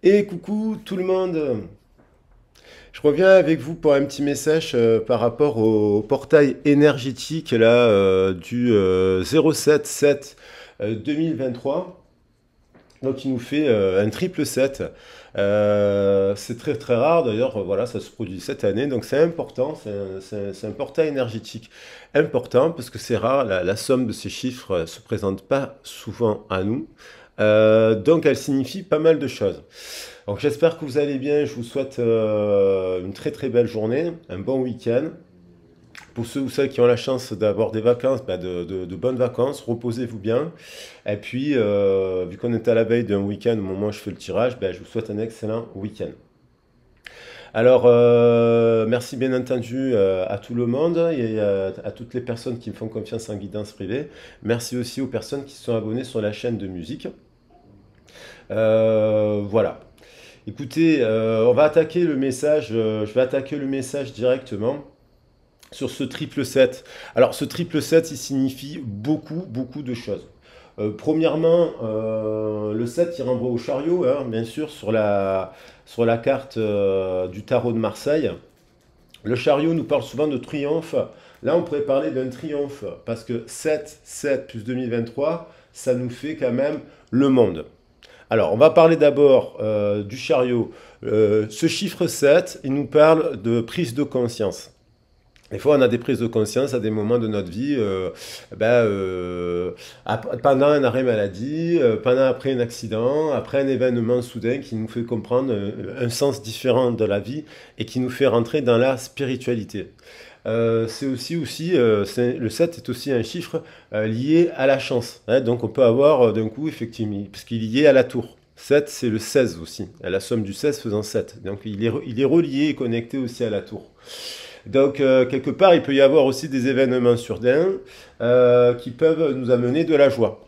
Et coucou tout le monde! Je reviens avec vous pour un petit message par rapport au portail énergétique là, du 07-7 2023. Donc il nous fait un triple 7. C'est très très rare d'ailleurs, voilà, ça se produit cette année, donc c'est important, c'est un portail énergétique important parce que c'est rare, la somme de ces chiffres se présente pas souvent à nous. Donc elle signifie pas mal de choses. Donc j'espère que vous allez bien, je vous souhaite une très très belle journée, un bon week-end. Pour ceux ou celles qui ont la chance d'avoir des vacances, bah, de bonnes vacances, reposez-vous bien. Et puis, vu qu'on est à la veille d'un week-end au moment où je fais le tirage, bah, je vous souhaite un excellent week-end. Alors, merci bien entendu à tout le monde et à toutes les personnes qui me font confiance en guidance privée. Merci aussi aux personnes qui se sont abonnées sur la chaîne de musique. Voilà. Écoutez, on va attaquer le message, je vais attaquer le message directement sur ce triple 7. Alors ce triple 7, il signifie beaucoup, beaucoup de choses. Premièrement, le 7, il renvoie au chariot, hein, bien sûr, sur la carte du tarot de Marseille. Le chariot nous parle souvent de triomphe. Là, on pourrait parler d'un triomphe, parce que 7, 7 plus 2023, ça nous fait quand même le monde. Alors, on va parler d'abord du chariot. Ce chiffre 7, il nous parle de prise de conscience. Des fois, on a des prises de conscience à des moments de notre vie, pendant un arrêt maladie, pendant après un accident, après un événement soudain qui nous fait comprendre un sens différent de la vie et qui nous fait rentrer dans la spiritualité. Le 7 est aussi un chiffre lié à la chance, hein. Donc on peut avoir d'un coup, effectivement, parce qu'il est lié à la tour. 7, c'est le 16 aussi, à la somme du 16 faisant 7. Donc il est relié et connecté aussi à la tour. Donc, quelque part, il peut y avoir aussi des événements surdains qui peuvent nous amener de la joie.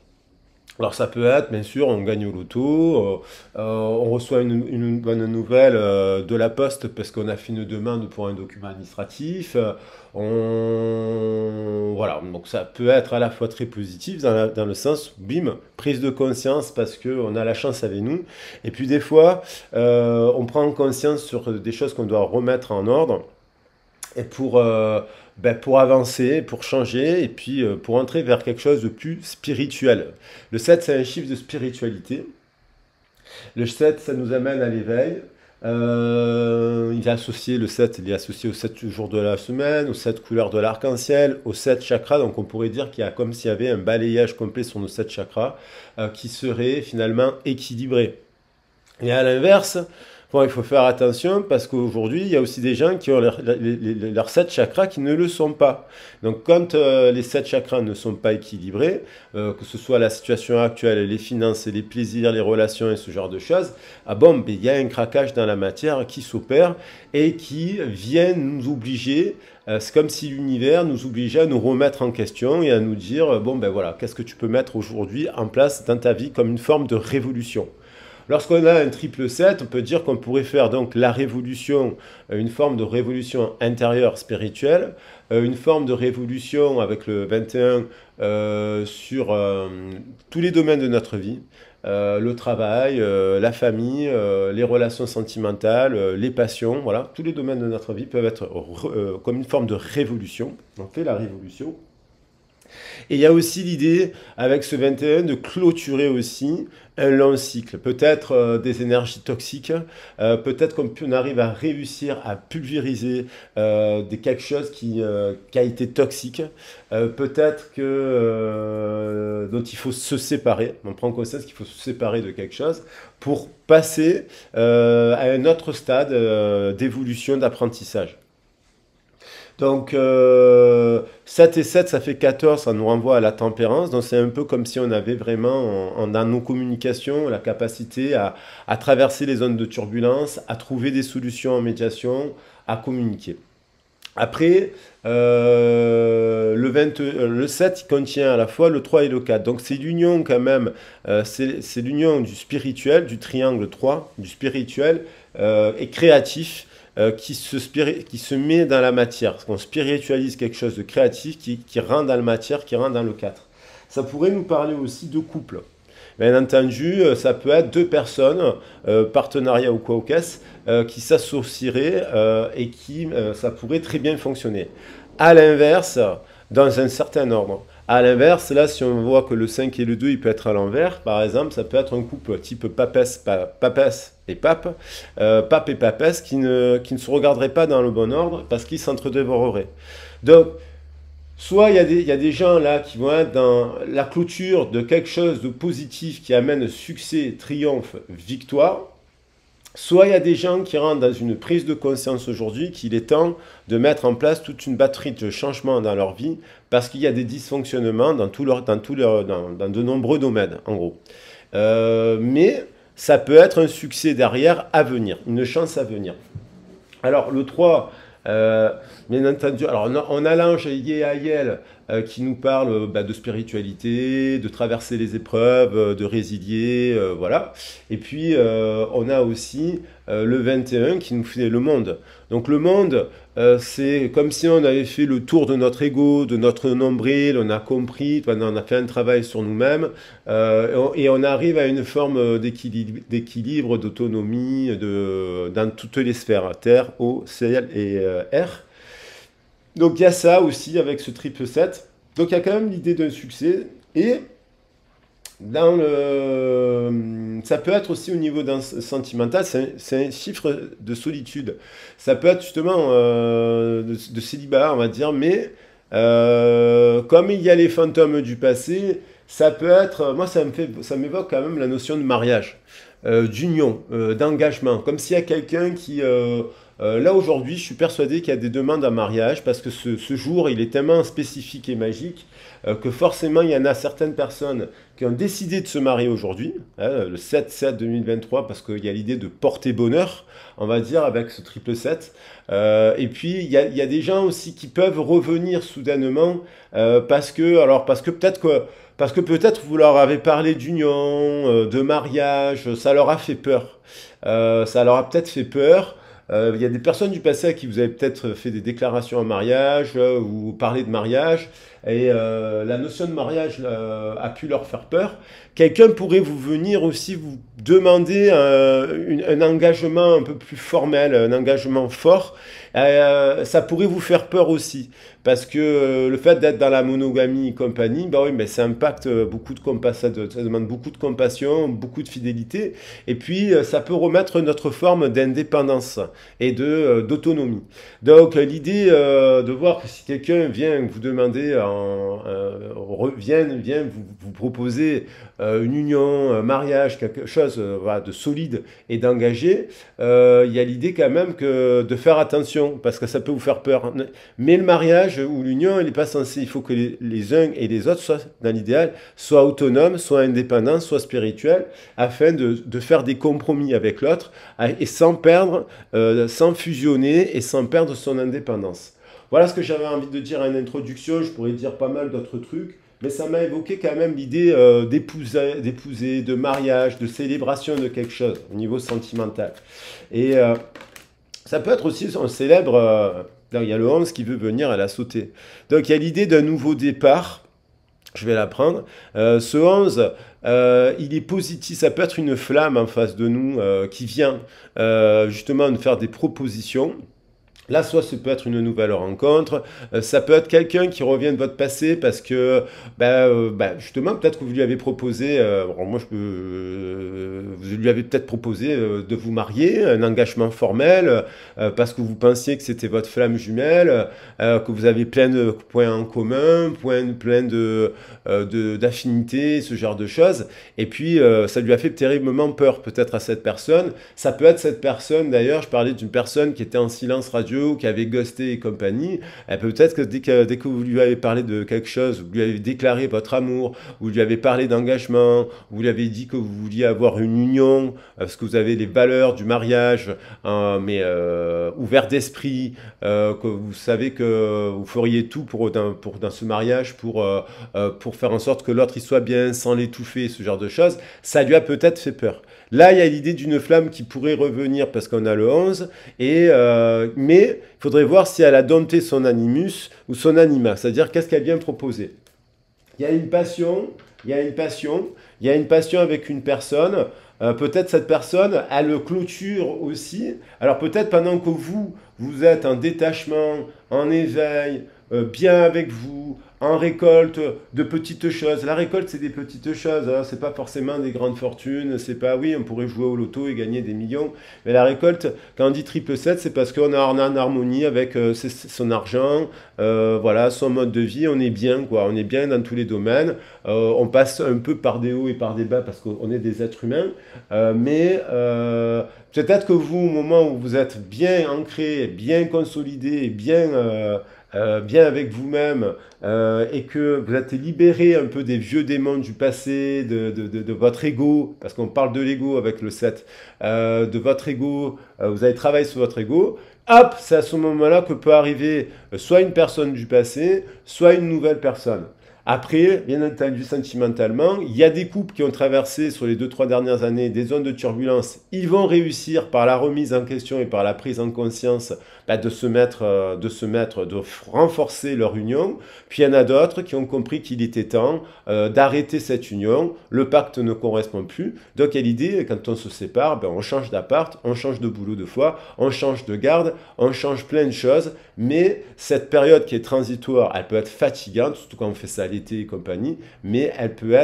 Alors, ça peut être, bien sûr, on gagne au loto, on reçoit une bonne nouvelle de la poste parce qu'on a fait une demande pour un document administratif. Voilà, donc ça peut être à la fois très positif dans le sens, bim, prise de conscience parce qu'on a la chance avec nous. Et puis, des fois, on prend conscience sur des choses qu'on doit remettre en ordre et pour avancer, pour changer, et puis pour entrer vers quelque chose de plus spirituel. Le 7, c'est un chiffre de spiritualité. Le 7, ça nous amène à l'éveil. Il est associé, le 7, il est associé aux 7 jours de la semaine, aux 7 couleurs de l'arc-en-ciel, aux 7 chakras. Donc on pourrait dire qu'il y a comme s'il y avait un balayage complet sur nos 7 chakras qui serait finalement équilibré. Et à l'inverse, bon, il faut faire attention parce qu'aujourd'hui, il y a aussi des gens qui ont leurs 7 chakras qui ne le sont pas. Donc, quand les 7 chakras ne sont pas équilibrés, que ce soit la situation actuelle, les finances, les plaisirs, les relations et ce genre de choses, ah bon, ben, il y a un craquage dans la matière qui s'opère et qui vient nous obliger. C'est comme si l'univers nous obligeait à nous remettre en question et à nous dire, bon, ben voilà, qu'est-ce que tu peux mettre aujourd'hui en place dans ta vie comme une forme de révolution. Lorsqu'on a un triple 7, on peut dire qu'on pourrait faire donc la révolution, une forme de révolution intérieure spirituelle, une forme de révolution avec le 21 sur tous les domaines de notre vie, le travail, la famille, les relations sentimentales, les passions, voilà, tous les domaines de notre vie peuvent être comme une forme de révolution. On fait la révolution. Et il y a aussi l'idée, avec ce 21, de clôturer aussi un long cycle. Peut-être des énergies toxiques, peut-être qu'on arrive à réussir à pulvériser quelque chose qui a été toxique. Peut-être que dont il faut se séparer. On prend conscience qu'il faut se séparer de quelque chose pour passer à un autre stade d'évolution, d'apprentissage. Donc 7 et 7, ça fait 14, ça nous renvoie à la tempérance. Donc c'est un peu comme si on avait vraiment dans nos communications la capacité à traverser les zones de turbulence, à trouver des solutions en médiation, à communiquer. Après, le 7, il contient à la fois le 3 et le 4. Donc c'est l'union quand même, c'est l'union du spirituel, du triangle 3, du spirituel et créatif qui se met dans la matière. Parce qu'on spiritualise quelque chose de créatif qui rentre dans la matière, qui rentre dans le 4. Ça pourrait nous parler aussi de couple. bien entendu, ça peut être deux personnes, partenariat ou quoi au caisse, qui s'associeraient et qui, ça pourrait très bien fonctionner. À l'inverse, dans un certain ordre. À l'inverse, là, si on voit que le 5 et le 2, il peut être à l'envers, par exemple, ça peut être un couple type papesse et pape, pape et papesse qui ne se regarderaient pas dans le bon ordre parce qu'ils s'entre-dévoreraient. Donc, soit il y a des gens là qui vont être dans la clôture de quelque chose de positif qui amène succès, triomphe, victoire. Soit il y a des gens qui rentrent dans une prise de conscience aujourd'hui qu'il est temps de mettre en place toute une batterie de changements dans leur vie parce qu'il y a des dysfonctionnements dans de nombreux domaines, en gros. Mais ça peut être un succès derrière à venir, une chance à venir. Alors le 3, bien entendu, alors on a l'ange Yéaïel qui nous parle de spiritualité, de traverser les épreuves, de résilier, voilà. Et puis on a aussi le 21 qui nous fait le monde. Donc le monde, c'est comme si on avait fait le tour de notre ego, de notre nombril, on a compris, on a fait un travail sur nous-mêmes, et on arrive à une forme d'équilibre, d'autonomie dans toutes les sphères, terre, eau, ciel et air. Donc il y a ça aussi avec ce triple 7. Donc il y a quand même l'idée d'un succès. Et ça peut être aussi au niveau sentimental, c'est un chiffre de solitude. Ça peut être justement de célibat, on va dire, mais comme il y a les fantômes du passé, ça peut être, moi ça m'évoque quand même la notion de mariage, d'union, d'engagement, comme s'il y a quelqu'un qui... là aujourd'hui, je suis persuadé qu'il y a des demandes en mariage parce que ce jour, il est tellement spécifique et magique que forcément, il y en a certaines personnes qui ont décidé de se marier aujourd'hui, hein, le 7-7-2023, parce qu'il y a l'idée de porter bonheur, on va dire, avec ce triple 7. Et puis, il y a des gens aussi qui peuvent revenir soudainement parce que peut-être vous leur avez parlé d'union, de mariage, ça leur a fait peur. Ça leur a peut-être fait peur. Il y a des personnes du passé à qui vous avez peut-être fait des déclarations en mariage ou parlé de mariage et la notion de mariage a pu leur faire peur. Quelqu'un pourrait vous venir aussi vous demander un engagement un peu plus formel, un engagement fort. Ça pourrait vous faire peur aussi parce que le fait d'être dans la monogamie et compagnie, bah oui, mais ça impacte beaucoup de compassion, ça demande beaucoup de compassion, beaucoup de fidélité, et puis ça peut remettre notre forme d'indépendance et d'autonomie. Donc l'idée de voir que si quelqu'un vient vous demander, vient vous proposer une union, un mariage, quelque chose voilà, de solide et d'engagé, il y a l'idée quand même que de faire attention parce que ça peut vous faire peur. Mais le mariage ou l'union, il n'est pas censé. Il faut que les uns et les autres, soient, dans l'idéal, soient autonomes, soient indépendants, soient spirituels, afin de faire des compromis avec l'autre et sans perdre, sans fusionner et sans perdre son indépendance. Voilà ce que j'avais envie de dire en introduction. Je pourrais dire pas mal d'autres trucs, mais ça m'a évoqué quand même l'idée d'épouser, de mariage, de célébration de quelque chose au niveau sentimental. Et ça peut être aussi, on célèbre, il y a le 11 qui veut venir à la sauter. Donc il y a l'idée d'un nouveau départ. Je vais la prendre. Ce 11, il est positif. Ça peut être une flamme en face de nous qui vient justement nous faire des propositions. Là, soit ça peut être une nouvelle rencontre, ça peut être quelqu'un qui revient de votre passé parce que, justement, peut-être que vous lui avez proposé, vous lui avez peut-être proposé de vous marier, un engagement formel, parce que vous pensiez que c'était votre flamme jumelle, que vous avez plein de points en commun, plein d'affinités, ce genre de choses. Et puis, ça lui a fait terriblement peur, peut-être à cette personne. Ça peut être cette personne, d'ailleurs, je parlais d'une personne qui était en silence radio, qui avait ghosté et compagnie, peut-être que dès que vous lui avez parlé de quelque chose, vous lui avez déclaré votre amour, vous lui avez parlé d'engagement, vous lui avez dit que vous vouliez avoir une union, parce que vous avez les valeurs du mariage, mais ouvert d'esprit, que vous savez que vous feriez tout dans ce mariage pour faire en sorte que l'autre il soit bien, sans l'étouffer, ce genre de choses, ça lui a peut-être fait peur. Là, il y a l'idée d'une flamme qui pourrait revenir parce qu'on a le 11, mais il faudrait voir si elle a dompté son animus ou son anima, c'est-à-dire qu'est-ce qu'elle vient proposer. Il y a une passion, il y a une passion avec une personne, peut-être cette personne, elle le clôture aussi. Alors peut-être pendant que vous êtes en détachement, en éveil, bien avec vous, en récolte de petites choses. La récolte, c'est des petites choses, hein. C'est pas forcément des grandes fortunes. C'est pas, oui, on pourrait jouer au loto et gagner des millions. Mais la récolte, quand on dit triple 7, c'est parce qu'on est en harmonie avec son argent, voilà, son mode de vie. On est bien, quoi. On est bien dans tous les domaines. On passe un peu par des hauts et par des bas parce qu'on est des êtres humains. Mais peut-être que vous, au moment où vous êtes bien ancré, bien consolidé, bien avec vous-même, et que vous êtes libéré un peu des vieux démons du passé, de votre ego, parce qu'on parle de l'ego avec le 7, de votre ego, vous avez travaillé sur votre ego, hop, c'est à ce moment-là que peut arriver soit une personne du passé, soit une nouvelle personne. Après, bien entendu, sentimentalement, il y a des couples qui ont traversé sur les 2-3 dernières années des zones de turbulence. Ils vont réussir par la remise en question et par la prise en conscience de renforcer leur union. Puis il y en a d'autres qui ont compris qu'il était temps d'arrêter cette union. Le pacte ne correspond plus. Donc il y a l'idée, quand on se sépare, ben, on change d'appart, on change de boulot de fois, on change de garde, on change plein de choses. Mais cette période qui est transitoire, elle peut être fatigante, surtout quand on fait ça l'été et compagnie, mais elle peut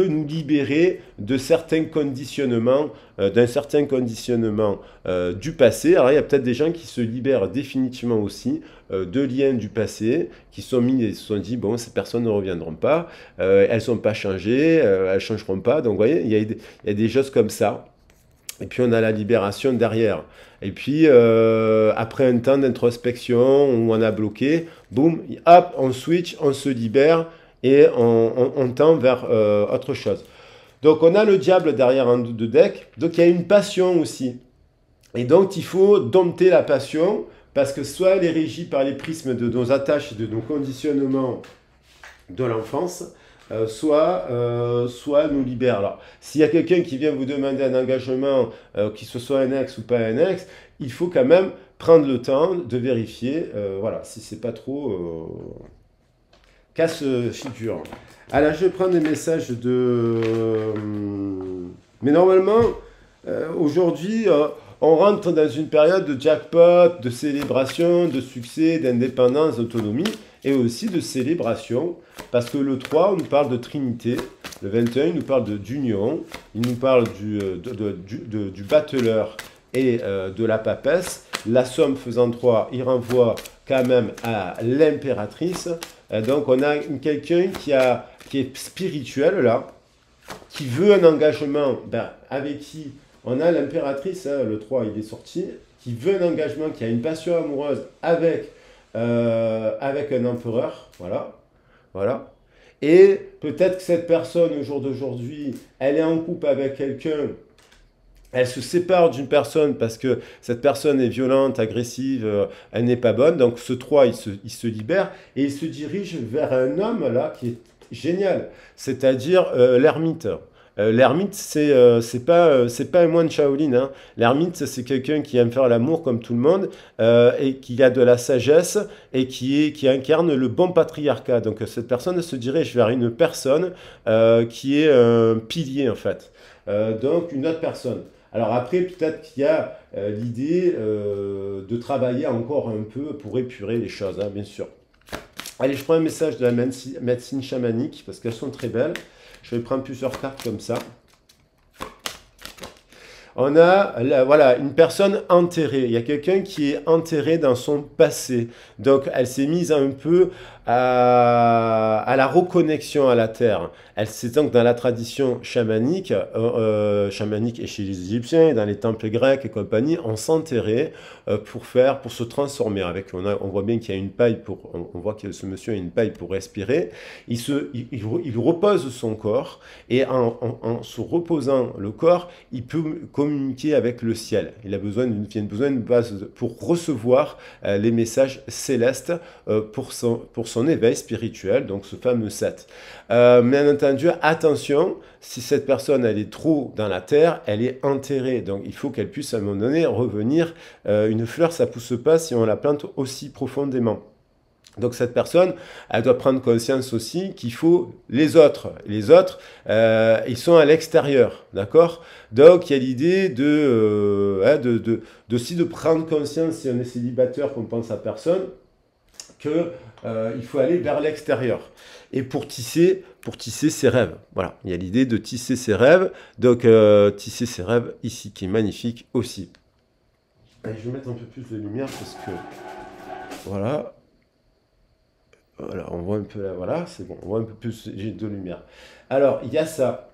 nous libérer de certains conditionnements, d'un certain conditionnement du passé. Alors il y a peut-être des gens qui se libèrent définitivement aussi de liens du passé, qui sont mis et se sont dit, bon, ces personnes ne reviendront pas, elles ne sont pas changées, elles ne changeront pas. Donc vous voyez, il y a des choses comme ça. Et puis on a la libération derrière. Et puis après un temps d'introspection où on a bloqué, boum, hop, on switch, on se libère et on tend vers autre chose. Donc on a le diable derrière un de deck, donc il y a une passion aussi. Et donc il faut dompter la passion parce que soit elle est régie par les prismes de nos attaches et de nos conditionnements de l'enfance, soit nous libère. Alors, s'il y a quelqu'un qui vient vous demander un engagement, qu'il ce soit un ex ou pas un ex, il faut quand même prendre le temps de vérifier, voilà, si c'est pas trop casse-figure. Alors, je vais prendre des messages mais normalement, aujourd'hui, on rentre dans une période de jackpot, de célébration, de succès, d'indépendance, d'autonomie, et aussi de célébration, parce que le 3, on nous parle de Trinité, le 21, il nous parle d'union, il nous parle du battleur et de la papesse. La somme faisant 3, il renvoie quand même à l'impératrice. Donc on a quelqu'un qui est spirituel là, qui veut un engagement, avec qui on a l'impératrice, hein, le 3 il est sorti, qui veut un engagement, qui a une passion amoureuse avec un empereur, voilà. Et peut-être que cette personne, au jour d'aujourd'hui, elle est en couple avec quelqu'un, elle se sépare d'une personne parce que cette personne est violente, agressive, elle n'est pas bonne, donc ce 3, il se libère, et il se dirige vers un homme, là, qui est génial, c'est-à-dire l'ermite. L'ermite, c'est pas un moine Shaolin, hein. L'ermite, c'est quelqu'un qui aime faire l'amour comme tout le monde et qui a de la sagesse et qui incarne le bon patriarcat. Donc cette personne se dirige vers une personne qui est un pilier en fait. Donc une autre personne. Alors après, peut-être qu'il y a l'idée de travailler encore un peu pour épurer les choses, hein, bien sûr. Allez, je prends un message de la médecine chamanique parce qu'elles sont très belles. Je vais prendre plusieurs cartes comme ça. On a voilà, une personne enterrée. Il y a quelqu'un qui est enterré dans son passé. Donc, elle s'est mise un peu à la reconnexion à la terre. C'est donc dans la tradition chamanique et chez les Égyptiens, et dans les temples grecs et compagnie, on s'enterrait pour se transformer. On voit bien qu'il y a une paille on voit que ce monsieur a une paille pour respirer. Il repose son corps et en se reposant le corps, il peut communiquer avec le ciel. Il a besoin d'une base pour recevoir les messages célestes pour son éveil spirituel, donc ce fameux 7. Bien entendu, attention, si cette personne elle est trop dans la terre, elle est enterrée. Donc il faut qu'elle puisse à un moment donné revenir. Une fleur, ça pousse pas si on la plante aussi profondément. Donc cette personne, elle doit prendre conscience aussi qu'il faut les autres. Les autres, ils sont à l'extérieur, d'accord? Donc il y a l'idée aussi de prendre conscience, si on est célibataire, qu'on pense à personne, que il faut aller vers l'extérieur. Et pour tisser ses rêves. Voilà, il y a l'idée de tisser ses rêves. Donc tisser ses rêves ici, qui est magnifique aussi. Allez, je vais mettre un peu plus de lumière parce que voilà. Voilà, on voit un peu là, voilà, c'est bon, on voit un peu plus de lumière. Alors, il y a ça.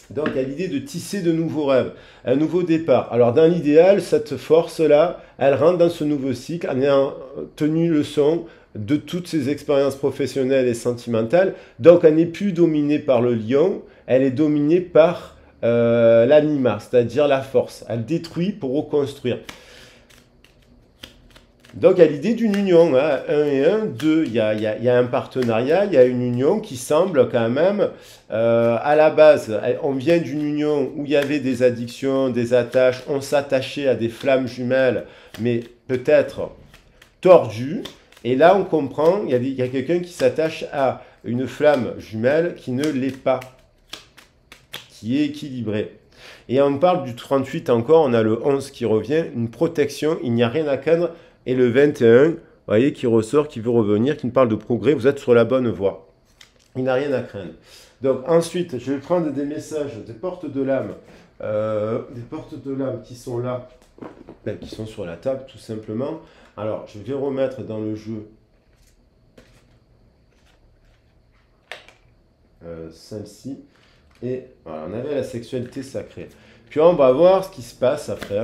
Donc, il y a l'idée de tisser de nouveaux rêves, un nouveau départ. Alors, dans l'idéal, cette force-là, elle rentre dans ce nouveau cycle en ayant tenu leçon de toutes ses expériences professionnelles et sentimentales. Donc, elle n'est plus dominée par le lion, elle est dominée par l'anima, c'est-à-dire la force. Elle détruit pour reconstruire. Donc, il y a l'idée d'une union, hein, 1 et 1, 2, il y a un partenariat, il y a une union qui semble quand même, à la base, on vient d'une union où il y avait des addictions, des attaches, on s'attachait à des flammes jumelles, mais peut-être tordues, et là on comprend, il y a quelqu'un qui s'attache à une flamme jumelle qui ne l'est pas, qui est équilibrée. Et on parle du 38 encore, on a le 11 qui revient, une protection, il n'y a rien à craindre. Et le 21, vous voyez, qui ressort, qui veut revenir, qui nous parle de progrès, vous êtes sur la bonne voie. Il n'a rien à craindre. Donc ensuite, je vais prendre des messages, des portes de l'âme, qui sont là, qui sont sur la table tout simplement. Alors, je vais remettre dans le jeu celle-ci. Et voilà, on avait la sexualité sacrée. Puis on va voir ce qui se passe après.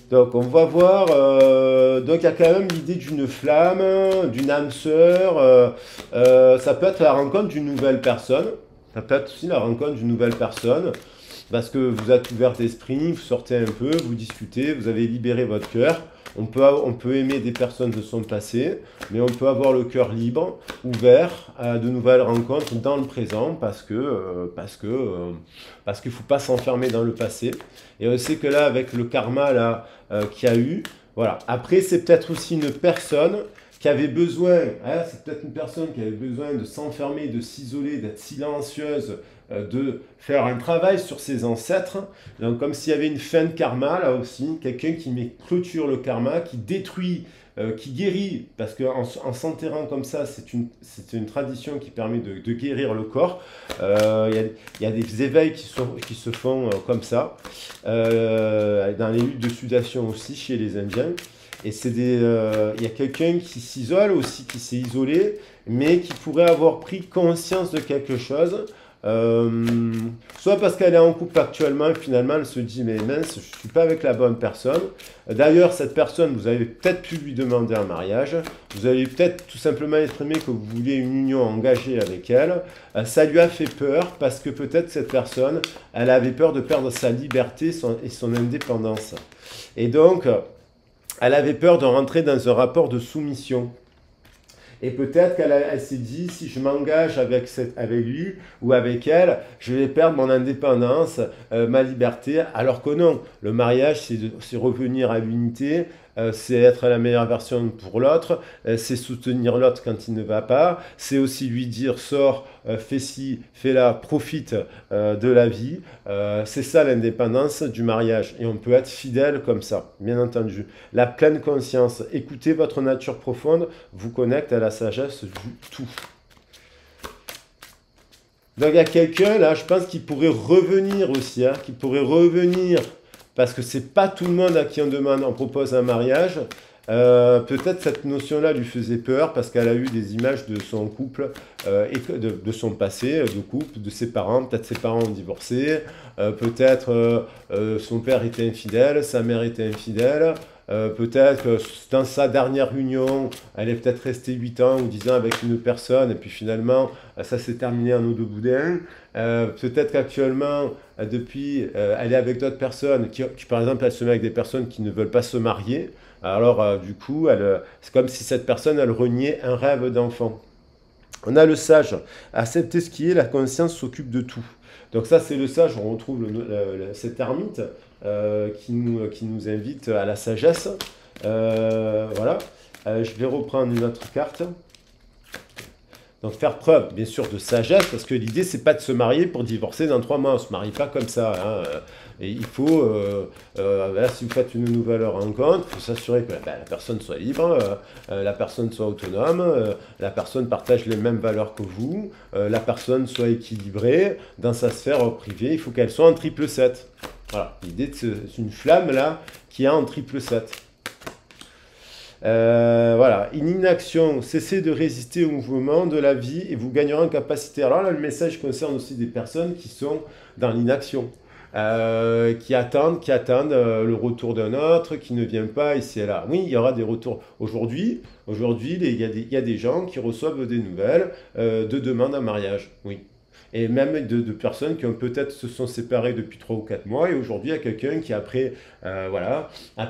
Donc on va voir, donc il y a quand même l'idée d'une flamme, d'une âme sœur, ça peut être la rencontre d'une nouvelle personne, ça peut être aussi la rencontre d'une nouvelle personne, parce que vous êtes ouvert d'esprit, vous sortez un peu, vous discutez, vous avez libéré votre cœur. On peut aimer des personnes de son passé, mais on peut avoir le cœur libre, ouvert à de nouvelles rencontres dans le présent, parce qu'il ne faut pas s'enfermer dans le passé. Et on sait que là, avec le karma là, qu'il y a eu, voilà. Après, c'est peut-être aussi une personne qui avait besoin, hein, c'est peut-être une personne qui avait besoin de s'enfermer, de s'isoler, d'être silencieuse, de faire un travail sur ses ancêtres. Donc, comme s'il y avait une fin de karma, là aussi, quelqu'un qui clôture le karma, qui détruit, qui guérit, parce qu'en s'enterrant comme ça, c'est une tradition qui permet de guérir le corps. Il y a des éveils qui se font comme ça, dans les luttes de sudation aussi chez les Indiens. Et il y a quelqu'un qui s'isole aussi, qui s'est isolé, mais qui pourrait avoir pris conscience de quelque chose. Soit parce qu'elle est en couple actuellement et finalement elle se dit mais mince, je ne suis pas avec la bonne personne. D'ailleurs, cette personne, vous avez peut-être pu lui demander un mariage, vous avez peut-être tout simplement exprimé que vous vouliez une union engagée avec elle. Ça lui a fait peur parce que peut-être cette personne, elle avait peur de perdre sa liberté et son indépendance. Et donc, elle avait peur de rentrer dans un rapport de soumission. Et peut-être qu'elle s'est dit, si je m'engage avec lui ou avec elle, je vais perdre mon indépendance, ma liberté. Alors que non, le mariage, c'est revenir à l'unité, c'est être la meilleure version pour l'autre, c'est soutenir l'autre quand il ne va pas, c'est aussi lui dire, sors, fais ci, fais là, profite de la vie. C'est ça l'indépendance du mariage. Et on peut être fidèle comme ça, bien entendu. La pleine conscience, écoutez votre nature profonde, vous connecte à la sagesse du tout. Donc il y a quelqu'un là, je pense qu'il pourrait revenir aussi, hein, parce que c'est pas tout le monde à qui on propose un mariage. Peut-être cette notion-là lui faisait peur parce qu'elle a eu des images de son couple et de son passé, de couple, de ses parents. Peut-être ses parents ont divorcé, peut-être son père était infidèle, sa mère était infidèle. Peut-être que dans sa dernière union, elle est peut-être restée 8 ans ou 10 ans avec une personne et puis finalement, ça s'est terminé en eau de boudin. Peut-être qu'actuellement, depuis, elle est avec d'autres personnes qui, par exemple, elle se met avec des personnes qui ne veulent pas se marier. Alors, du coup, c'est comme si cette personne, elle reniait un rêve d'enfant. On a le sage. Accepter ce qui est, la conscience s'occupe de tout. Donc ça, c'est le sage. On retrouve cet ermite qui nous invite à la sagesse. Voilà. Je vais reprendre une autre carte. Donc faire preuve, bien sûr, de sagesse, parce que l'idée, c'est pas de se marier pour divorcer dans 3 mois. On ne se marie pas comme ça. Hein. Et il faut, là, si vous faites une nouvelle rencontre, il faut s'assurer que la personne soit libre, la personne soit autonome, la personne partage les mêmes valeurs que vous, la personne soit équilibrée dans sa sphère privée. Il faut qu'elle soit en triple 7. Voilà, l'idée, c'est une flamme là qui est en triple 7. Voilà, une inaction, cessez de résister au mouvement de la vie et vous gagnerez en capacité. Alors là, le message concerne aussi des personnes qui sont dans l'inaction, qui attendent le retour d'un autre, qui ne vient pas ici et là. Oui, il y aura des retours. Aujourd'hui, il y a des gens qui reçoivent des nouvelles de demandes en mariage. Oui. Et même de personnes qui ont peut-être se sont séparées depuis 3 ou 4 mois, et aujourd'hui, il y a quelqu'un qui, après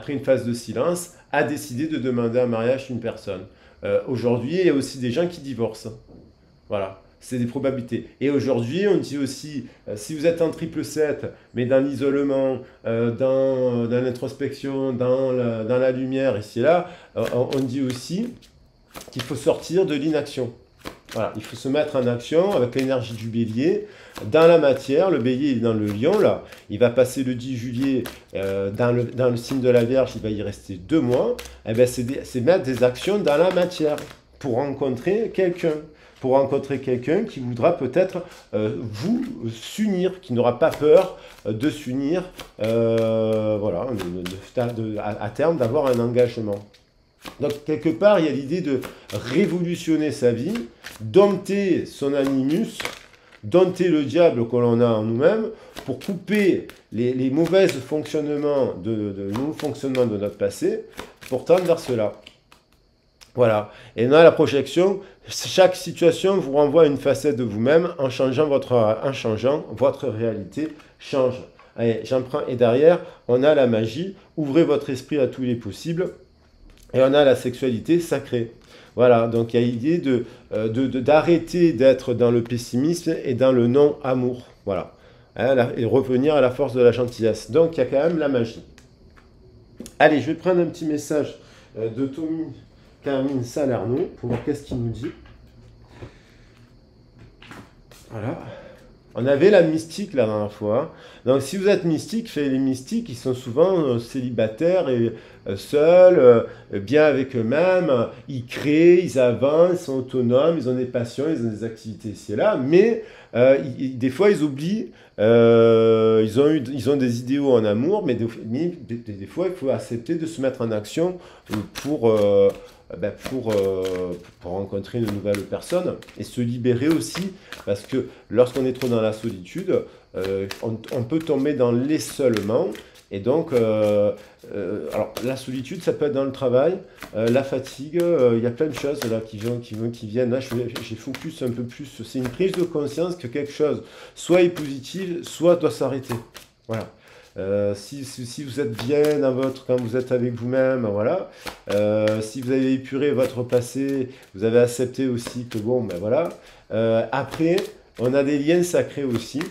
une phase de silence, a décidé de demander un mariage à une personne. Aujourd'hui, il y a aussi des gens qui divorcent. Voilà, c'est des probabilités. Et aujourd'hui, on dit aussi, si vous êtes en triple 7, mais dans l'isolement, dans l'introspection, dans la lumière, ici et là, on dit aussi qu'il faut sortir de l'inaction. Voilà, il faut se mettre en action avec l'énergie du bélier dans la matière. Le bélier est dans le lion, là. Il va passer le 10 juillet dans le signe de la Vierge, il va y rester 2 mois. Eh bien, c'est mettre des actions dans la matière pour rencontrer quelqu'un. Pour rencontrer quelqu'un qui voudra peut-être vous s'unir, qui n'aura pas peur de s'unir, voilà, à terme d'avoir un engagement. Donc, quelque part, il y a l'idée de révolutionner sa vie, dompter son animus, dompter le diable que l'on a en nous-mêmes, pour couper les mauvais fonctionnements de notre passé, pour tendre vers cela. Voilà. Et dans la projection, chaque situation vous renvoie à une facette de vous-même, en changeant votre réalité change. Allez, j'en prends, et derrière, on a la magie, ouvrez votre esprit à tous les possibles. Et on a la sexualité sacrée. Voilà, donc il y a l'idée d'arrêter d'être dans le pessimisme et dans le non-amour. Voilà, et revenir à la force de la gentillesse. Donc il y a quand même la magie. Allez, je vais prendre un petit message de Tommy Carmine Salerno pour voir qu'est-ce qu'il nous dit. Voilà. On avait la mystique la dernière fois. Donc si vous êtes mystique, les mystiques, ils sont souvent célibataires et seuls, bien avec eux-mêmes. Ils créent, ils avancent, ils sont autonomes, ils ont des passions, ils ont des activités ici et là. Mais des fois, ils oublient. Ils ont des idéaux en amour, mais des fois, il faut accepter de se mettre en action pour rencontrer une nouvelle personne et se libérer aussi, parce que lorsqu'on est trop dans la solitude, on peut tomber dans l'isolement. Et donc, alors la solitude, ça peut être dans le travail, la fatigue, il y a plein de choses là qui viennent. Là, j'ai focus un peu plus. C'est une prise de conscience que quelque chose soit est positif, soit doit s'arrêter. Voilà. Si vous êtes bien quand vous êtes avec vous-même, voilà. Si vous avez épuré votre passé, vous avez accepté aussi que bon, ben voilà. Après, on a des liens sacrés aussi.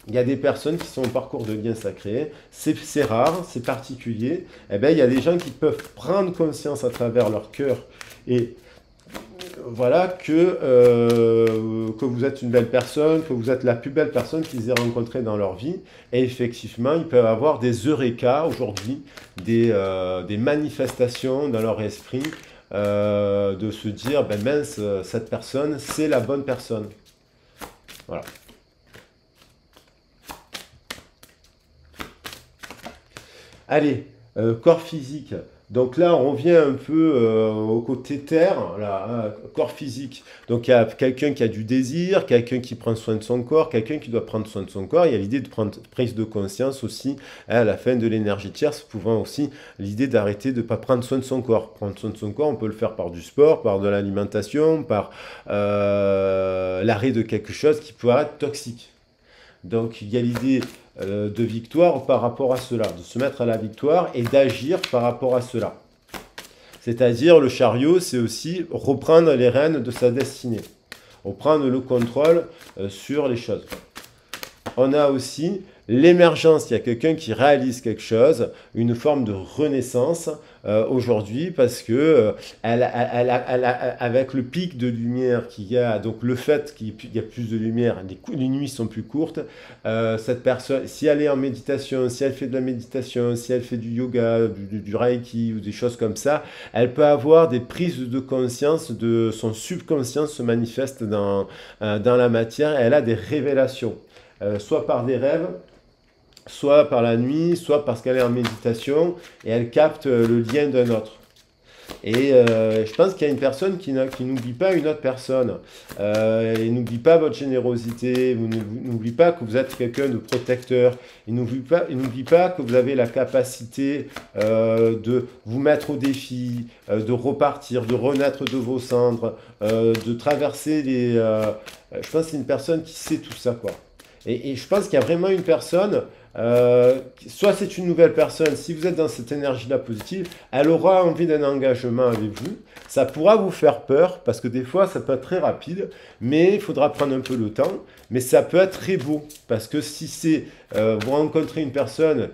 Il y a des personnes qui sont au parcours de liens sacrés. C'est rare, c'est particulier. Eh bien, il y a des gens qui peuvent prendre conscience à travers leur cœur et voilà que vous êtes une belle personne, que vous êtes la plus belle personne qu'ils aient rencontrée dans leur vie. Et effectivement, ils peuvent avoir des eureka aujourd'hui, des manifestations dans leur esprit, de se dire, ben mince, cette personne, c'est la bonne personne. Voilà. Allez, corps physique. Donc là, on revient un peu au côté terre, là, hein, corps physique. Donc il y a quelqu'un qui a du désir, quelqu'un qui prend soin de son corps, quelqu'un qui doit prendre soin de son corps. Il y a l'idée de prendre prise de conscience aussi, hein, à la fin de l'énergie tierce, pouvant aussi l'idée d'arrêter de ne pas prendre soin de son corps. Prendre soin de son corps, on peut le faire par du sport, par de l'alimentation, par l'arrêt de quelque chose qui peut être toxique. Donc il y a l'idée de victoire par rapport à cela, de se mettre à la victoire et d'agir par rapport à cela. C'est-à-dire le chariot, c'est aussi reprendre les rênes de sa destinée, reprendre le contrôle sur les choses. on a aussi l'émergence. Il y a quelqu'un qui réalise quelque chose, une forme de renaissance aujourd'hui, parce que avec le pic de lumière qu'il y a, donc le fait qu'il y a plus de lumière, les nuits sont plus courtes, cette personne, si elle est en méditation, si elle fait de la méditation, si elle fait du yoga, du reiki ou des choses comme ça, elle peut avoir des prises de conscience, de son subconscient se manifeste dans la matière, et elle a des révélations, soit par des rêves, soit par la nuit, soit parce qu'elle est en méditation et elle capte le lien d'un autre. Et je pense qu'il y a une personne qui n'oublie pas une autre personne. Et n'oublie pas votre générosité, n'oublie pas que vous êtes quelqu'un de protecteur. Il n'oublie pas que vous avez la capacité de vous mettre au défi, de repartir, de renaître de vos cendres, de traverser les... je pense que c'est une personne qui sait tout ça, quoi. Et je pense qu'il y a vraiment une personne, soit c'est une nouvelle personne, si vous êtes dans cette énergie-là positive, elle aura envie d'un engagement avec vous. Ça pourra vous faire peur, parce que des fois, ça peut être très rapide, mais il faudra prendre un peu le temps. Mais ça peut être très beau, parce que si c'est vous rencontrez une personne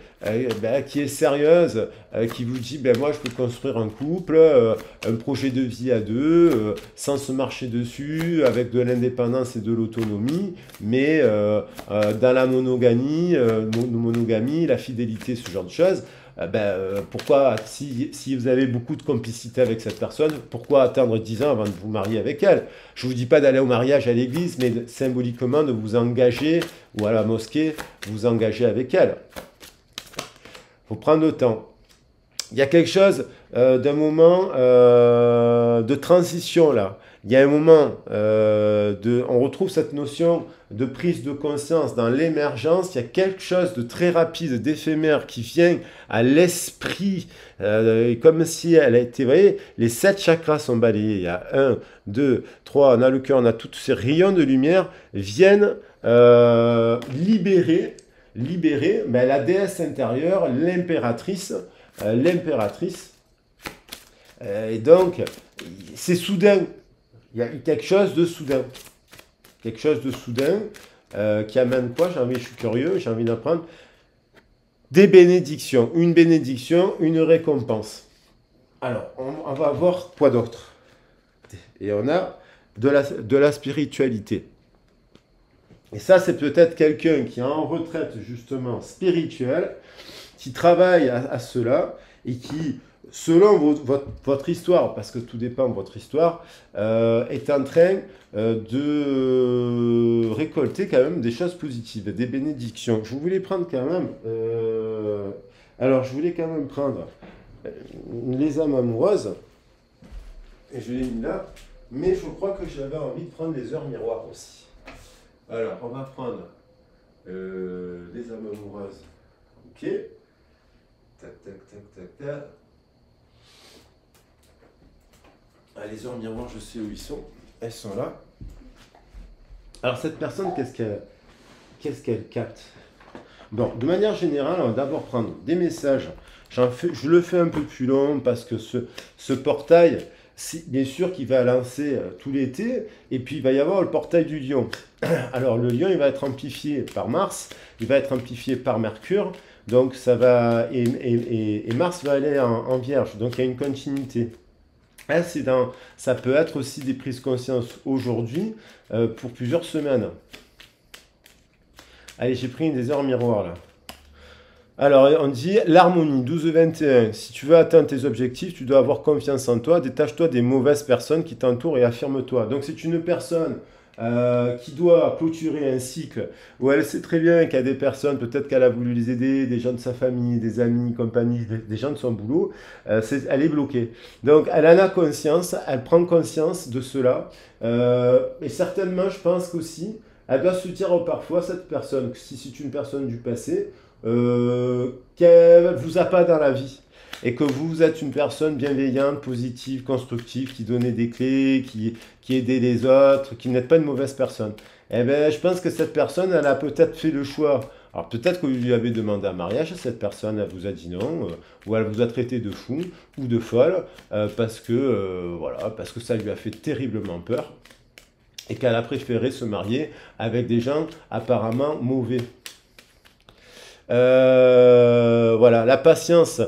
qui est sérieuse, qui vous dit, moi je peux construire un couple, un projet de vie à deux, sans se marcher dessus, avec de l'indépendance et de l'autonomie, mais dans la monogamie, la fidélité, ce genre de choses. Pourquoi, si vous avez beaucoup de complicité avec cette personne, pourquoi attendre 10 ans avant de vous marier avec elle? Je ne vous dis pas d'aller au mariage à l'église, mais symboliquement de vous engager, ou à la mosquée, vous engager avec elle. Il faut prendre le temps. Il y a quelque chose d'un moment de transition là. Il y a un moment, on retrouve cette notion de prise de conscience dans l'émergence. Il y a quelque chose de très rapide, d'éphémère qui vient à l'esprit, comme si elle a été, vous voyez, les 7 chakras sont balayés. Il y a 1, 2, 3, on a le cœur, on a tous ces rayons de lumière, viennent libérer la déesse intérieure, l'impératrice, et donc, c'est soudain. Il y a quelque chose de soudain. Quelque chose de soudain qui amène quoi? Je suis curieux, j'ai envie d'apprendre. Des bénédictions. Une bénédiction, une récompense. Alors, on va voir quoi d'autre. Et on a de la spiritualité. Et ça, c'est peut-être quelqu'un qui est en retraite, justement, spirituelle, qui travaille à cela et qui, selon votre histoire, parce que tout dépend de votre histoire, est en train de récolter quand même des choses positives, des bénédictions. Je voulais prendre quand même... alors, je voulais quand même prendre les âmes amoureuses, et je l'ai mis là, mais je crois que j'avais envie de prendre les heures miroirs aussi. Alors, on va prendre les âmes amoureuses. Ok. Tac, tac, tac, tac, tac. Ah, les heures miroirs, je sais où ils sont. Elles sont là. Alors, cette personne, qu'est-ce qu'elle capte? Bon, de manière générale, on va d'abord prendre des messages. Je le fais un peu plus long parce que ce portail, bien sûr qu'il va lancer tout l'été. Et puis, il va y avoir le portail du lion. Alors, le lion, il va être amplifié par Mars. Il va être amplifié par Mercure. Donc, ça va... Et Mars va aller en Vierge. Donc, il y a une continuité. Là, ça peut être aussi des prises de conscience aujourd'hui pour plusieurs semaines. Allez, j'ai pris une des heures miroirs là. Alors, on dit l'harmonie, 12-21. Si tu veux atteindre tes objectifs, tu dois avoir confiance en toi. Détache-toi des mauvaises personnes qui t'entourent et affirme-toi. Donc, c'est une personne qui doit clôturer un cycle où elle sait très bien qu'il y a des personnes, peut-être qu'elle a voulu les aider, des gens de sa famille, des amis, compagnie, des gens de son boulot, elle est bloquée. Donc elle en a conscience, elle prend conscience de cela, et certainement je pense qu'aussi, elle doit se dire parfois, cette personne, si c'est une personne du passé, qu'elle ne vous a pas dans la vie. Et que vous êtes une personne bienveillante, positive, constructive, qui donnait des clés, qui aidait les autres, qui n'êtes pas une mauvaise personne. Eh bien, je pense que cette personne, elle a peut-être fait le choix. Alors peut-être que vous lui avez demandé un mariage, cette personne, elle vous a dit non, ou elle vous a traité de fou ou de folle, parce que ça lui a fait terriblement peur. et qu'elle a préféré se marier avec des gens apparemment mauvais. Voilà, la patience.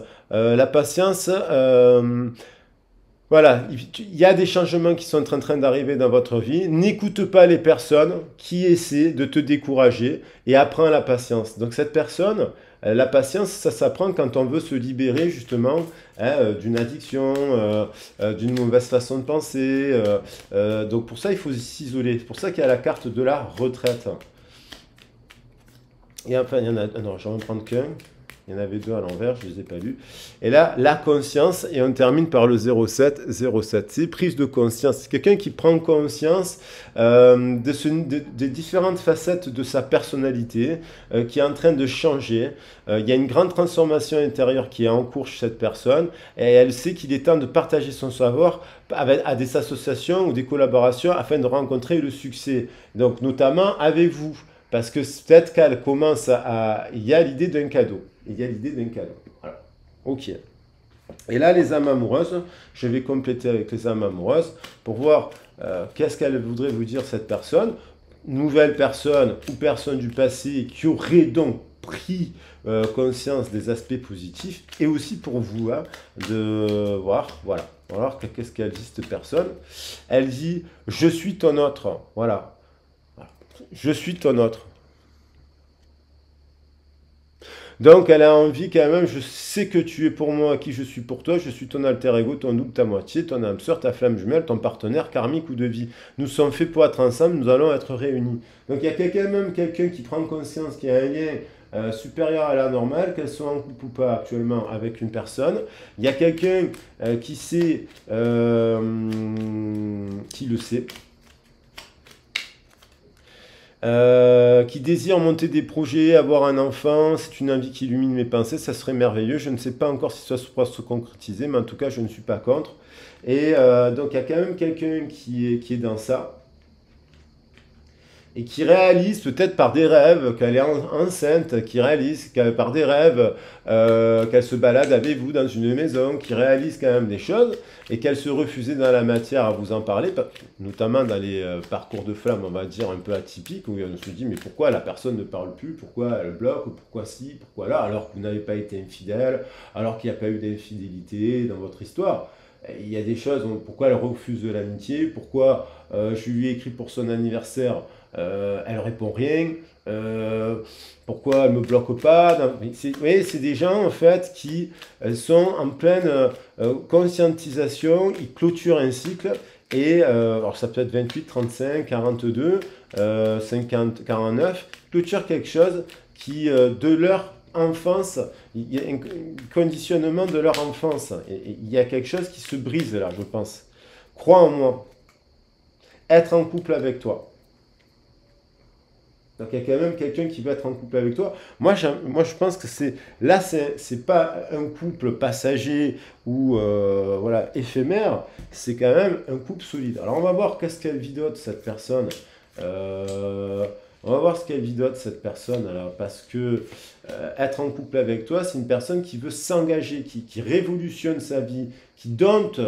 Voilà, il y a des changements qui sont en train d'arriver dans votre vie. N'écoute pas les personnes qui essaient de te décourager et apprends la patience. Donc cette personne, la patience, ça s'apprend quand on veut se libérer justement d'une addiction, d'une mauvaise façon de penser. Donc pour ça, il faut s'isoler. C'est pour ça qu'il y a la carte de la retraite. Et enfin, il y en a... Non, je vais en prendre qu'un. Il y en avait deux à l'envers, je ne les ai pas lus. Et là, la conscience, et on termine par le 07. 07, c'est prise de conscience. C'est quelqu'un qui prend conscience des différentes facettes de sa personnalité, qui est en train de changer. Il y a une grande transformation intérieure qui est en cours chez cette personne, et elle sait qu'il est temps de partager son savoir à des associations ou des collaborations afin de rencontrer le succès. Donc, notamment avec vous. Parce que peut-être qu'elle commence à... Il y a l'idée d'un cadeau. Il y a l'idée d'un cadeau. Voilà. Ok. Et là, les âmes amoureuses, je vais compléter avec les âmes amoureuses pour voir qu'est-ce qu'elle voudrait vous dire cette personne. Nouvelle personne ou personne du passé qui aurait donc pris conscience des aspects positifs. Et aussi pour vous, hein, de voir, voilà. Alors, qu'est-ce qu'elle dit cette personne? Elle dit, je suis ton autre. Voilà. Je suis ton autre. Donc, elle a envie quand même, je sais que tu es pour moi, qui je suis pour toi, je suis ton alter ego, ton double, ta moitié, ton âme sœur, ta flamme jumelle, ton partenaire karmique ou de vie. Nous sommes faits pour être ensemble, nous allons être réunis. Donc, il y a quelqu'un qui prend conscience qu'il y a un lien supérieur à la normale, qu'elle soit en couple ou pas actuellement avec une personne. Il y a quelqu'un qui sait, qui le sait. Qui désire monter des projets, avoir un enfant, c'est une envie qui illumine mes pensées, ça serait merveilleux. Je ne sais pas encore si ça pourra se concrétiser, mais en tout cas, je ne suis pas contre. Et donc, il y a quand même quelqu'un qui est dans ça. Et qui réalise peut-être par des rêves qu'elle est enceinte, qui réalise par des rêves qu'elle se balade avec vous dans une maison, qui réalise quand même des choses, et qu'elle se refusait dans la matière à vous en parler, notamment dans les parcours de flamme, on va dire, un peu atypiques, où on se dit, mais pourquoi la personne ne parle plus, pourquoi elle bloque, pourquoi ci, pourquoi là, alors que vous n'avez pas été infidèle, alors qu'il n'y a pas eu d'infidélité dans votre histoire. Il y a des choses, pourquoi elle refuse de l'amitié, pourquoi je lui ai écrit pour son anniversaire, elle répond rien, pourquoi elle me bloque pas. Vous voyez, c'est des gens en fait qui sont en pleine conscientisation, ils clôturent un cycle et alors ça peut être 28, 35, 42, 50, 49, clôturent quelque chose qui de leur enfance, il y a un conditionnement de leur enfance, et il y a quelque chose qui se brise là, je pense. Crois en moi, être en couple avec toi. Donc il y a quand même quelqu'un qui veut être en couple avec toi. Moi je pense que c'est pas un couple passager ou voilà, éphémère, c'est quand même un couple solide. Alors on va voir qu'est-ce qu'elle vidote cette personne. On va voir ce qu'elle vidote cette personne, alors, parce que être en couple avec toi, c'est une personne qui veut s'engager, qui révolutionne sa vie, qui dompte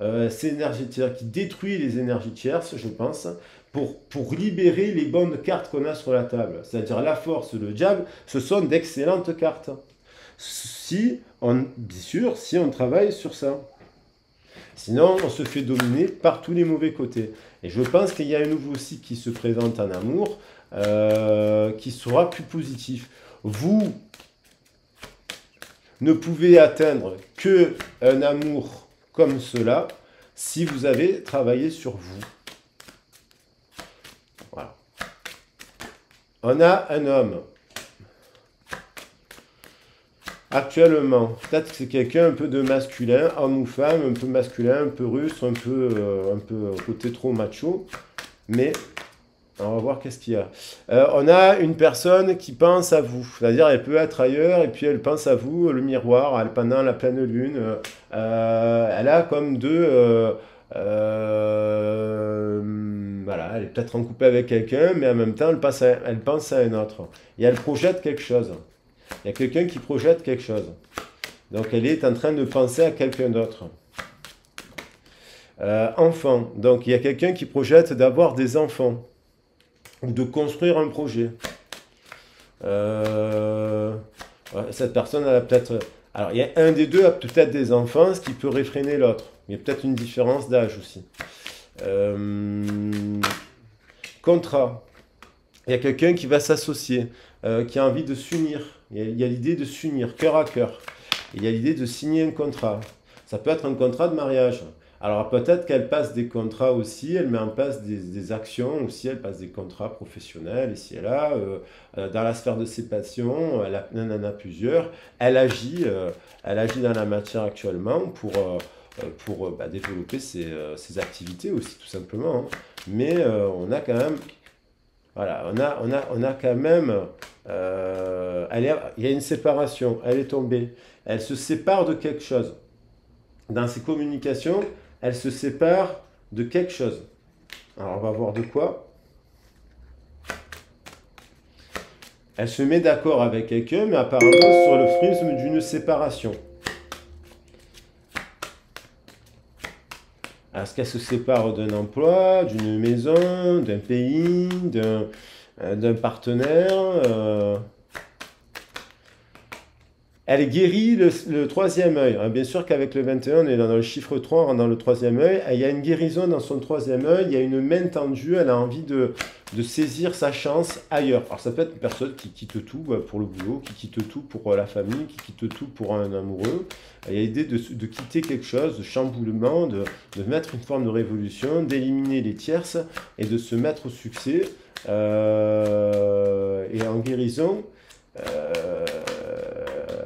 ses énergies tierces, qui détruit les énergies tierces, je pense, pour libérer les bonnes cartes qu'on a sur la table. C'est-à-dire la force, le diable, ce sont d'excellentes cartes. Bien sûr, si on travaille sur ça. Sinon, on se fait dominer par tous les mauvais côtés. Et je pense qu'il y a un nouveau cycle qui se présente en amour, qui sera plus positif. Vous ne pouvez atteindre qu'un amour comme cela si vous avez travaillé sur vous. Voilà. On a un homme. Actuellement, peut-être que c'est quelqu'un un peu de masculin, homme ou femme, un peu masculin, un peu russe, un peu côté trop macho, mais on va voir qu'est-ce qu'il y a. On a une personne qui pense à vous, c'est-à-dire elle peut être ailleurs et puis elle pense à vous, le miroir, elle, pendant la pleine lune, elle a comme deux... voilà, elle est peut-être en couple avec quelqu'un, mais en même temps elle pense à un autre. Et elle projette quelque chose. Il y a quelqu'un qui projette quelque chose. Donc elle est en train de penser à quelqu'un d'autre. Enfant, donc il y a quelqu'un qui projette d'avoir des enfants ou de construire un projet. Cette personne, elle a peut-être... Alors, il y a un des deux a peut-être des enfants, ce qui peut réfréner l'autre. Il y a peut-être une différence d'âge aussi. Contrat. Il y a quelqu'un qui va s'associer, qui a envie de s'unir. Il y a l'idée de s'unir, cœur à cœur. Il y a l'idée de signer un contrat. Ça peut être un contrat de mariage. Alors peut-être qu'elle passe des contrats aussi, elle met en place des actions aussi, elle passe des contrats professionnels ici et là, dans la sphère de ses passions, elle en a plusieurs, elle agit dans la matière actuellement pour développer ses activités aussi tout simplement. Hein. Mais on a quand même, voilà, on a quand même, il y a une séparation, elle est tombée, elle se sépare de quelque chose. Dans ses communications, elle se sépare de quelque chose. Alors, on va voir de quoi. Elle se met d'accord avec quelqu'un, mais apparemment sur le prisme d'une séparation. Est-ce qu'elle se sépare d'un emploi, d'une maison, d'un pays, d'un partenaire Elle guérit le troisième œil. Bien sûr qu'avec le 21, on est dans le chiffre 3, on rentre dans le troisième œil. Il y a une guérison dans son troisième œil, il y a une main tendue, elle a envie de saisir sa chance ailleurs. Alors ça peut être une personne qui quitte tout pour le boulot, qui quitte tout pour la famille, qui quitte tout pour un amoureux. Il y a l'idée de quitter quelque chose, de chamboulement, de mettre une forme de révolution, d'éliminer les tierces et de se mettre au succès. Et en guérison...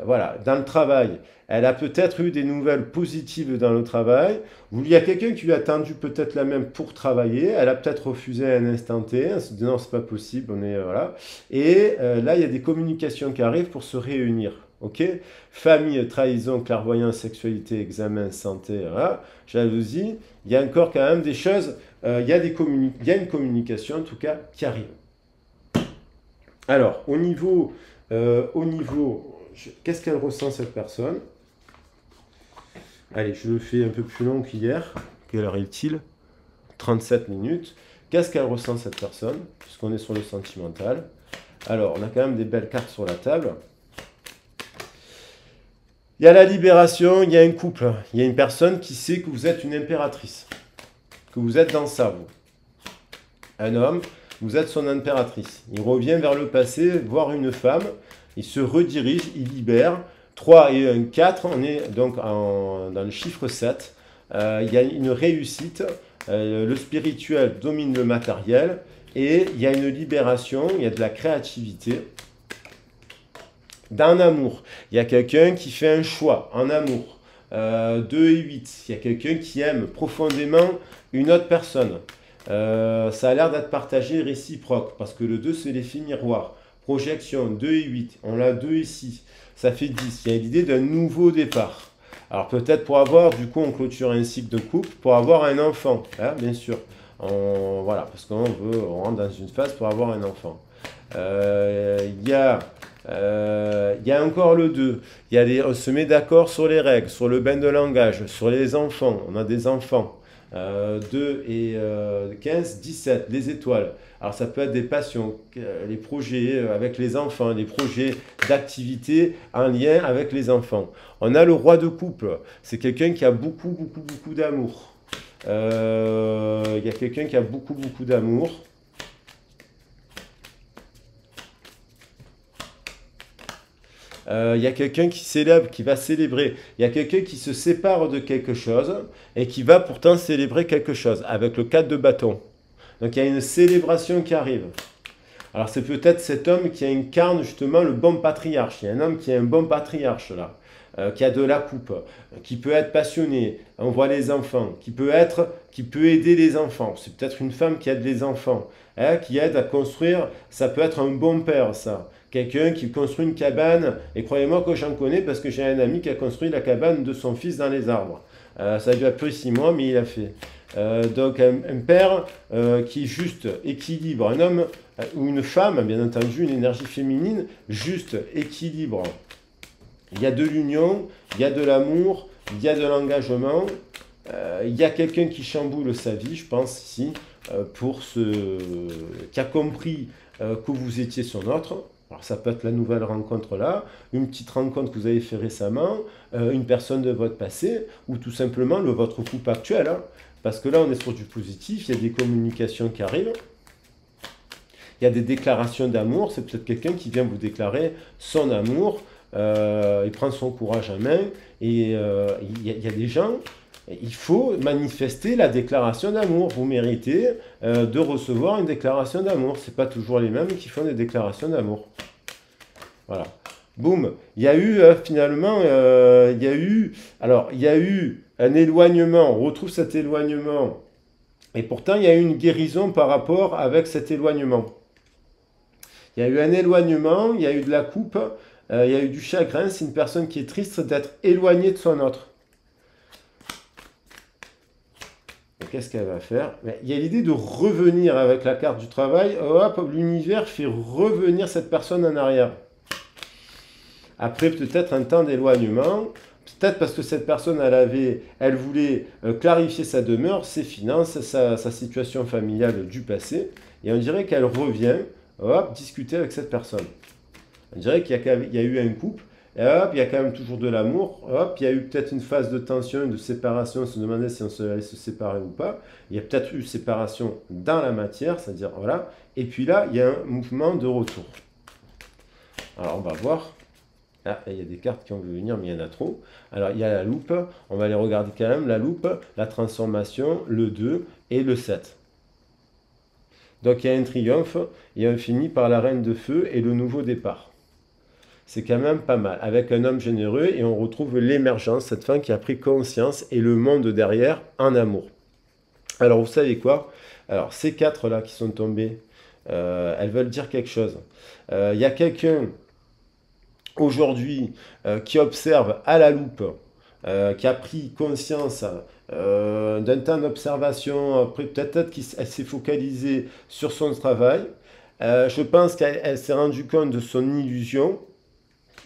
voilà, dans le travail, elle a peut-être eu des nouvelles positives dans le travail, ou il y a quelqu'un qui lui a tendu peut-être la main pour travailler, elle a peut-être refusé à un instant T, elle se dit non, c'est pas possible, on est, voilà. Et là, il y a des communications qui arrivent pour se réunir, ok? Famille, trahison, clairvoyance, sexualité, examen, santé, voilà, jalousie, il y a encore quand même des choses, il y a une communication en tout cas qui arrive. Alors, au niveau qu'est-ce qu'elle ressent cette personne? Allez, je le fais un peu plus long qu'hier. Quelle heure est-il? 37 minutes. Qu'est-ce qu'elle ressent cette personne? Puisqu'on est sur le sentimental. Alors, on a quand même des belles cartes sur la table. Il y a la libération, il y a un couple. Il y a une personne qui sait que vous êtes une impératrice. Que vous êtes dans ça, vous. Un homme, vous êtes son impératrice. Il revient vers le passé, voir une femme. Il se redirige, il libère. 3 et 1, 4, on est donc dans le chiffre 7. Il y a une réussite, le spirituel domine le matériel et il y a une libération, il y a de la créativité. Dans l'amour, il y a quelqu'un qui fait un choix en amour. 2 et 8, il y a quelqu'un qui aime profondément une autre personne. Ça a l'air d'être partagé réciproque parce que le 2 c'est l'effet miroir. Projection 2 et 8, on a 2 et 6, ça fait 10. Il y a l'idée d'un nouveau départ. Alors peut-être pour avoir, du coup on clôture un cycle de couple, pour avoir un enfant, hein, bien sûr. Voilà, parce qu'on rentre dans une phase pour avoir un enfant. Il y a encore le 2. On se met d'accord sur les règles, sur le bain de langage, sur les enfants. On a des enfants. 2 et 15, 17, les étoiles. Alors ça peut être des passions, les projets avec les enfants, les projets d'activité en lien avec les enfants. On a le roi de couple, c'est quelqu'un qui a beaucoup d'amour. Il y a quelqu'un qui a beaucoup d'amour. Il y a quelqu'un qui célèbre, qui va célébrer. Il y a quelqu'un qui se sépare de quelque chose et qui va pourtant célébrer quelque chose avec le 4 de bâton. Donc il y a une célébration qui arrive. Alors c'est peut-être cet homme qui incarne justement le bon patriarche. Il y a un homme qui est un bon patriarche là, qui a de la coupe, qui peut être passionné, on voit les enfants, qui peut aider les enfants. C'est peut-être une femme qui aide les enfants, hein, qui aide à construire, ça peut être un bon père ça. Quelqu'un qui construit une cabane, et croyez-moi que j'en connais parce que j'ai un ami qui a construit la cabane de son fils dans les arbres. Ça a dû pris 6 mois, mais il a fait. Donc un père qui juste équilibre, un homme ou une femme, bien entendu, une énergie féminine, juste équilibre. Il y a de l'union, il y a de l'amour, il y a de l'engagement, Il y a quelqu'un qui chamboule sa vie, je pense, ici, qui a compris que vous étiez son autre. Alors ça peut être la nouvelle rencontre là, une petite rencontre que vous avez fait récemment, une personne de votre passé, ou tout simplement votre couple actuel. Hein. Parce que là, on est sur du positif, il y a des communications qui arrivent, il y a des déclarations d'amour, c'est peut-être quelqu'un qui vient vous déclarer son amour, il prend son courage en main, et il y a des gens, il faut manifester la déclaration d'amour. Vous méritez de recevoir une déclaration d'amour. Ce n'est pas toujours les mêmes qui font des déclarations d'amour. Voilà. Boum. Il y a eu finalement, il y a eu un éloignement. On retrouve cet éloignement. Et pourtant, il y a eu une guérison par rapport avec cet éloignement. Il y a eu un éloignement, il y a eu de la coupe, il y a eu du chagrin. C'est une personne qui est triste d'être éloignée de son autre. Qu'est-ce qu'elle va faire? Il y a l'idée de revenir avec la carte du travail. Hop, l'univers fait revenir cette personne en arrière. Après peut-être un temps d'éloignement, peut-être parce que cette personne, elle voulait clarifier sa demeure, ses finances, sa situation familiale du passé, et on dirait qu'elle revient, hop, discuter avec cette personne. On dirait qu'il y a eu un couple, et hop, il y a quand même toujours de l'amour, hop, il y a eu peut-être une phase de tension, de séparation, on se demandait si on allait se séparer ou pas, il y a peut-être eu séparation dans la matière, c'est-à-dire, voilà, et puis là, il y a un mouvement de retour. Alors, on va voir. Ah, il y a des cartes qui ont vu venir, mais il y en a trop. Alors, il y a la loupe, on va les regarder quand même, la loupe, la transformation, le 2 et le 7. Donc, il y a un triomphe, et on finit par la reine de feu et le nouveau départ. C'est quand même pas mal, avec un homme généreux, et on retrouve l'émergence, cette femme qui a pris conscience, et le monde derrière, en amour. Alors, vous savez quoi? Alors, ces quatre-là qui sont tombés, elles veulent dire quelque chose. Il y a quelqu'un aujourd'hui qui observe à la loupe, qui a pris conscience d'un temps d'observation, peut-être qu'elle s'est focalisée sur son travail. Je pense qu'elle s'est rendue compte de son illusion,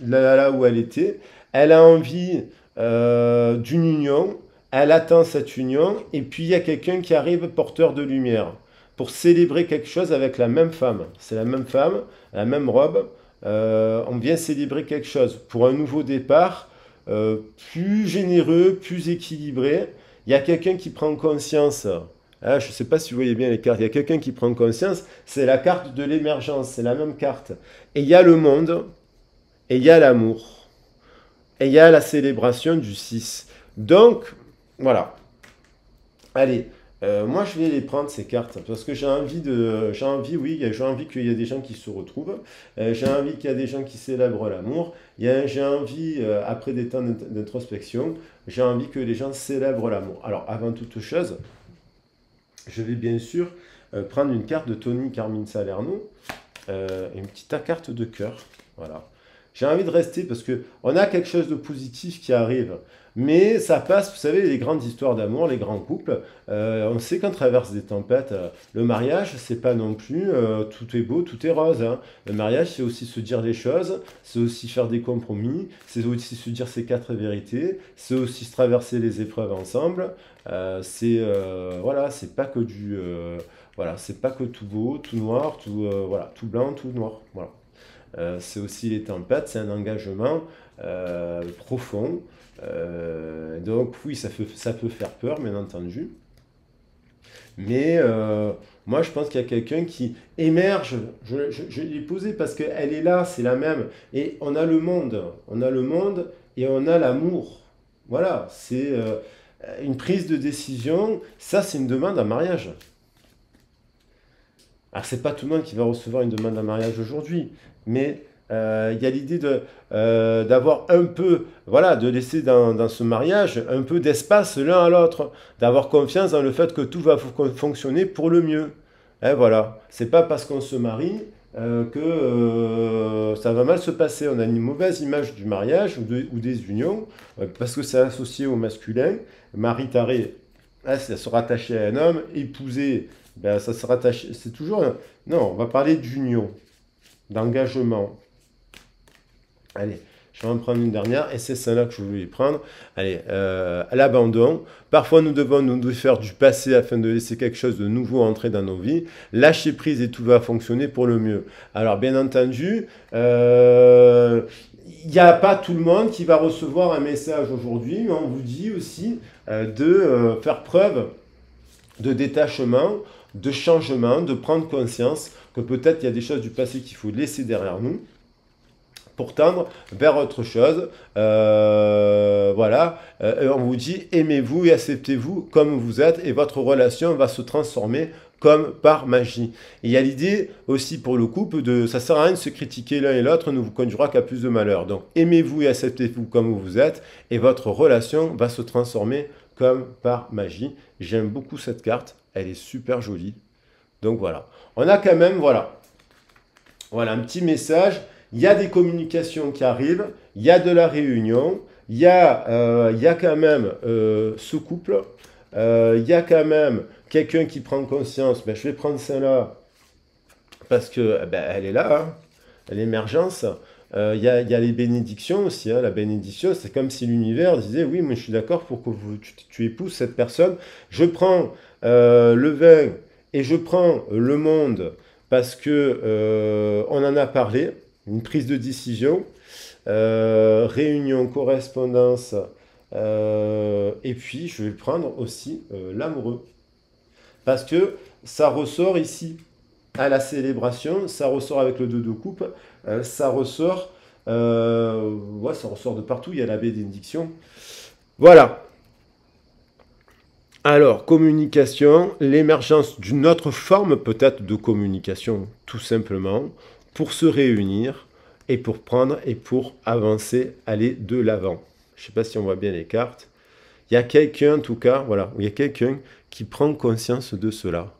là où elle était. Elle a envie d'une union, elle attend cette union, et puis il y a quelqu'un qui arrive porteur de lumière pour célébrer quelque chose avec la même femme. C'est la même femme, la même robe. On vient célébrer quelque chose pour un nouveau départ, plus généreux, plus équilibré. Il y a quelqu'un qui prend conscience. Ah, je ne sais pas si vous voyez bien les cartes. Il y a quelqu'un qui prend conscience. C'est la carte de l'émergence. C'est la même carte. Et il y a le monde. Et il y a l'amour. Et il y a la célébration du 6. Donc, voilà. Allez. Moi, je vais les prendre ces cartes parce que j'ai envie qu'il y ait des gens qui se retrouvent. J'ai envie qu'il y ait des gens qui célèbrent l'amour. J'ai envie, après des temps d'introspection, j'ai envie que les gens célèbrent l'amour. Alors, avant toute chose, je vais bien sûr prendre une carte de Tony Carmine Salerno, une petite carte de cœur. Voilà. J'ai envie de rester parce qu'on a quelque chose de positif qui arrive. Mais ça passe, vous savez, les grandes histoires d'amour, les grands couples. On sait qu'on traverse des tempêtes. Le mariage, c'est pas non plus tout est beau, tout est rose. Hein. Le mariage, c'est aussi se dire les choses, c'est aussi faire des compromis, c'est aussi se dire ses quatre vérités, c'est aussi se traverser les épreuves ensemble. Voilà, c'est pas que voilà, c'est pas que tout beau, tout noir, voilà, tout blanc, tout noir. Voilà. C'est aussi les tempêtes, c'est un engagement profond. Donc oui, ça peut faire peur, bien entendu. Mais moi, je pense qu'il y a quelqu'un qui émerge. Je l'ai posé parce qu'elle est là, c'est la même. Et on a le monde. On a le monde et on a l'amour. Voilà, c'est une prise de décision. Ça, c'est une demande en mariage. Alors, c'est pas tout le monde qui va recevoir une demande en mariage aujourd'hui, mais il y a l'idée d'avoir un peu, voilà, de laisser dans ce mariage un peu d'espace l'un à l'autre, d'avoir confiance dans le fait que tout va fonctionner pour le mieux. Hein, voilà, c'est pas parce qu'on se marie que ça va mal se passer. On a une mauvaise image du mariage ou des unions, parce que c'est associé au masculin. Mari taré, hein, ça se rattacher à un homme, épouser. Ben, ça se rattache, c'est toujours... Non, on va parler d'union, d'engagement. Allez, Je vais en prendre une dernière et c'est celle-là que je voulais prendre. Allez, l'abandon. Parfois, nous devons nous défaire du passé afin de laisser quelque chose de nouveau entrer dans nos vies. Lâcher prise et tout va fonctionner pour le mieux. Alors, bien entendu, il n'y a pas tout le monde qui va recevoir un message aujourd'hui, mais on vous dit aussi de faire preuve de détachement, de changement, de prendre conscience que peut-être il y a des choses du passé qu'il faut laisser derrière nous pour tendre vers autre chose. Voilà, on vous dit aimez-vous et acceptez-vous comme vous êtes et votre relation va se transformer comme par magie. Et il y a l'idée aussi pour le couple de ça sert à rien de se critiquer l'un et l'autre ne vous conduira qu'à plus de malheur. Donc aimez-vous et acceptez-vous comme vous êtes et votre relation va se transformer comme par magie. J'aime beaucoup cette carte, elle est super jolie. Donc voilà, on a quand même voilà un petit message. Il y a des communications qui arrivent, il y a de la réunion, il y a quand même ce couple, il y a quand même quelqu'un qui prend conscience. Ben, je vais prendre celle-là parce que ben, elle est là, hein, l'émergence. Il y a les bénédictions aussi. Hein. La bénédiction, c'est comme si l'univers disait oui, moi je suis d'accord pour que tu épouses cette personne. Je prends le vin et je prends le monde parce que on en a parlé. Une prise de décision, réunion, correspondance, et puis je vais prendre aussi l'amoureux. Parce que ça ressort ici à la célébration, ça ressort avec le 2 de coupe, ça ressort de partout, il y a la bénédiction. Voilà. Alors, communication, l'émergence d'une autre forme peut-être de communication, tout simplement, pour se réunir et pour prendre et pour avancer, aller de l'avant. Je ne sais pas si on voit bien les cartes. Il y a quelqu'un, en tout cas, voilà, il y a quelqu'un qui prend conscience de cela.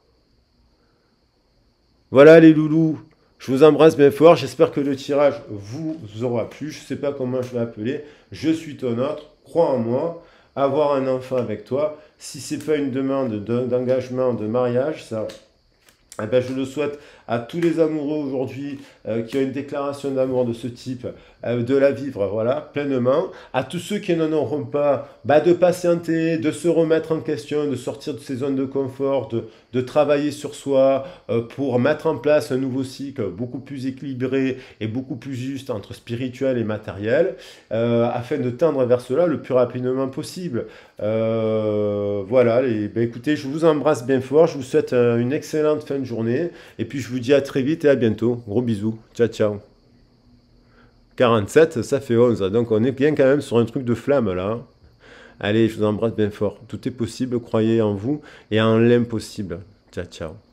Voilà les loulous, je vous embrasse bien fort. J'espère que le tirage vous aura plu. Je ne sais pas comment je vais appeler. Je suis ton autre, crois en moi. Avoir un enfant avec toi, si ce n'est pas une demande d'engagement, de mariage, ça... Eh ben, je le souhaite à tous les amoureux aujourd'hui qui ont une déclaration d'amour de ce type, de la vivre voilà, pleinement. À tous ceux qui n'en auront pas, de patienter, de se remettre en question, de sortir de ces zones de confort, de travailler sur soi pour mettre en place un nouveau cycle beaucoup plus équilibré et beaucoup plus juste entre spirituel et matériel, afin de tendre vers cela le plus rapidement possible. Voilà, écoutez, je vous embrasse bien fort, je vous souhaite une excellente fin de journée, et puis je vous dis à très vite et à bientôt. Gros bisous, ciao ciao. 47, ça fait 11, donc on est bien quand même sur un truc de flamme là. Allez, je vous embrasse bien fort. Tout est possible, croyez en vous et en l'impossible. Ciao ciao.